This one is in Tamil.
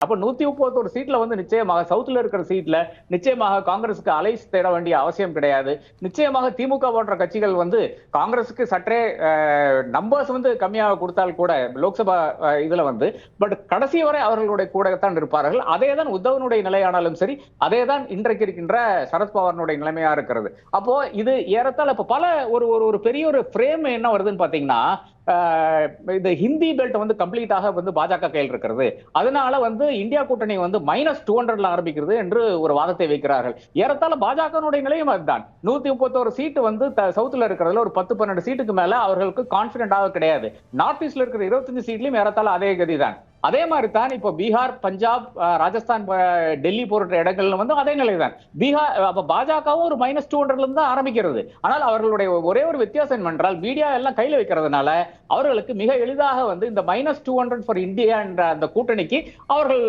அப்ப 131 சீட்ல வந்து நிச்சயமாக சவுத்ல இருக்கிற சீட்ல நிச்சயமாக காங்கிரசுக்கு அலைஸ் தேட வேண்டிய அவசியம் கிடையாது. நிச்சயமாக திமுக போன்ற கட்சிகள் வந்து காங்கிரசுக்கு சற்றே நம்பர்ஸ் வந்து கம்மியாக கொடுத்தால் கூட லோக்சபா இதுல வந்து பட் கடைசி வரை அவர்களுடைய கூடத்தான் இருப்பார்கள். அதேதான் உத்தவனுடைய நிலையானாலும் சரி, அதேதான் இன்றைக்கு இருக்கின்ற சரத்பவாரனுடைய நிலைமையா இருக்கிறது. அப்போ இது ஏறத்தாழ இப்ப பல ஒரு ஒரு பெரிய ஒரு ஃப்ரேம் என்ன வருதுன்னு பாத்தீங்கன்னா, இந்த ஹிந்தி பெல்ட் வந்து கம்ப்ளீட்டாக வந்து பாஜக கையில் இருக்கிறது. அதனால வந்து இந்தியா கூட்டணி வந்து -200 ஆரம்பிக்கிறது என்று ஒரு வாதத்தை வைக்கிறார்கள். ஏறத்தாழ பாஜகனுடைய நிலையும் அதுதான். 131 சீட்டு வந்து சவுத்ல இருக்கிறதுல ஒரு 10, 12 சீட்டுக்கு மேல அவர்களுக்கு கான்பிடென்டாக கிடையாது. நார்த் ஈஸ்ட்ல இருக்கிற 25 சீட்லயும் ஏறத்தாழ அதே கதிதான். அதே மாதிரி தான் இப்போ பீகார், பஞ்சாப், ராஜஸ்தான், டெல்லி போன்ற இடங்கள்ல வந்து அதே நிலைதான். பீகார் அப்ப பாஜகவும் ஒரு -200 இருந்து தான் ஆரம்பிக்கிறது. ஆனால் அவர்களுடைய ஒரே ஒரு வித்தியாசம் என்னவென்றால் மீடியா எல்லாம் கையில வைக்கிறதுனால அவர்களுக்கு மிக எளிதாக வந்து இந்த -200 ஃபார் இந்தியா என்ற அந்த கூட்டணிக்கு அவர்கள்